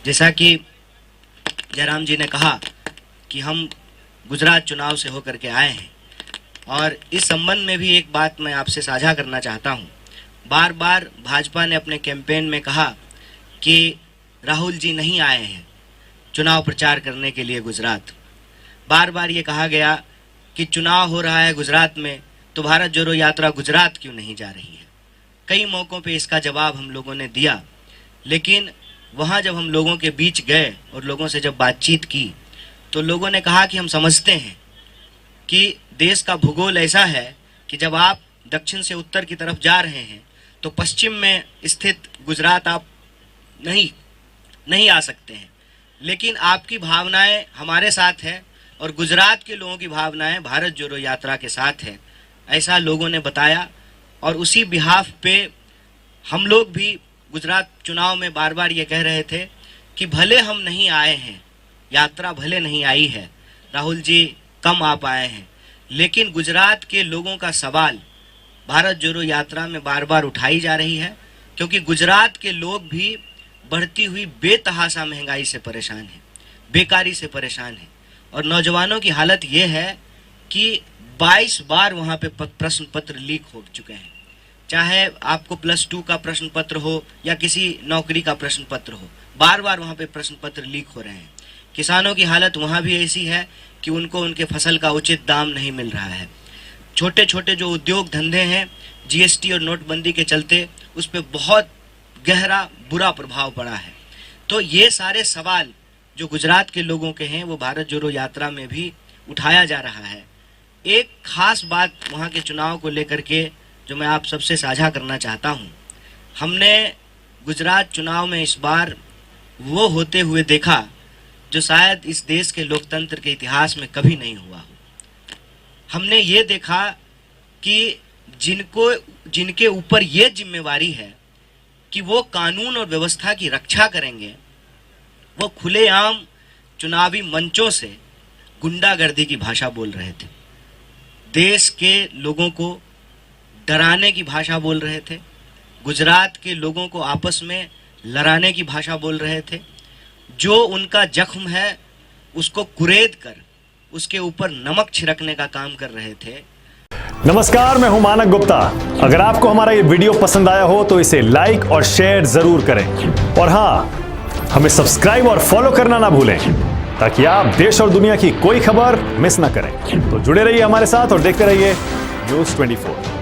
जैसा कि जयराम जी ने कहा कि हम गुजरात चुनाव से होकर के आए हैं और इस संबंध में भी एक बात मैं आपसे साझा करना चाहता हूं। बार बार भाजपा ने अपने कैंपेन में कहा कि राहुल जी नहीं आए हैं चुनाव प्रचार करने के लिए गुजरात। बार बार ये कहा गया कि चुनाव हो रहा है गुजरात में तो भारत जोड़ो यात्रा गुजरात क्यों नहीं जा रही है। कई मौक़ों पे इसका जवाब हम लोगों ने दिया, लेकिन वहाँ जब हम लोगों के बीच गए और लोगों से जब बातचीत की तो लोगों ने कहा कि हम समझते हैं कि देश का भूगोल ऐसा है कि जब आप दक्षिण से उत्तर की तरफ जा रहे हैं तो पश्चिम में स्थित गुजरात आप नहीं आ सकते हैं, लेकिन आपकी भावनाएं हमारे साथ है और गुजरात के लोगों की भावनाएं भारत जोड़ो यात्रा के साथ है, ऐसा लोगों ने बताया। और उसी बिहाफ पे हम लोग भी गुजरात चुनाव में बार बार ये कह रहे थे कि भले हम नहीं आए हैं, यात्रा भले नहीं आई है, राहुल जी कम आ पाए हैं, लेकिन गुजरात के लोगों का सवाल भारत जोड़ो यात्रा में बार बार उठाई जा रही है, क्योंकि गुजरात के लोग भी बढ़ती हुई बेतहाशा महंगाई से परेशान हैं, बेकारी से परेशान हैं और नौजवानों की हालत ये है कि 22 बार वहाँ पे प्रश्न पत्र लीक हो चुके हैं। चाहे आपको +2 का प्रश्न पत्र हो या किसी नौकरी का प्रश्न पत्र हो, बार बार वहाँ पे प्रश्न पत्र लीक हो रहे हैं। किसानों की हालत वहाँ भी ऐसी है कि उनको उनके फसल का उचित दाम नहीं मिल रहा है। छोटे छोटे जो उद्योग धंधे हैं, जीएसटी और नोटबंदी के चलते उस पर बहुत गहरा बुरा प्रभाव पड़ा है। तो ये सारे सवाल जो गुजरात के लोगों के हैं वो भारत जोड़ो यात्रा में भी उठाया जा रहा है। एक खास बात वहाँ के चुनाव को लेकर के जो मैं आप सबसे साझा करना चाहता हूँ, हमने गुजरात चुनाव में इस बार वो होते हुए देखा जो शायद इस देश के लोकतंत्र के इतिहास में कभी नहीं हुआ हो। हमने ये देखा कि जिनके ऊपर ये जिम्मेवारी है कि वो कानून और व्यवस्था की रक्षा करेंगे, वो खुलेआम चुनावी मंचों से गुंडागर्दी की भाषा बोल रहे थे, देश के लोगों को डराने की भाषा बोल रहे थे, गुजरात के लोगों को आपस में लड़ाने की भाषा बोल रहे थे। जो उनका जख्म है उसको कुरेद कर उसके ऊपर नमक छिड़कने का काम कर रहे थे। नमस्कार, मैं हूं मानक गुप्ता। अगर आपको हमारा ये वीडियो पसंद आया हो तो इसे लाइक और शेयर जरूर करें और हाँ, हमें सब्सक्राइब और फॉलो करना ना भूलें ताकि आप देश और दुनिया की कोई खबर मिस ना करें। तो जुड़े रहिए हमारे साथ और देखते रहिए न्यूज़ 24।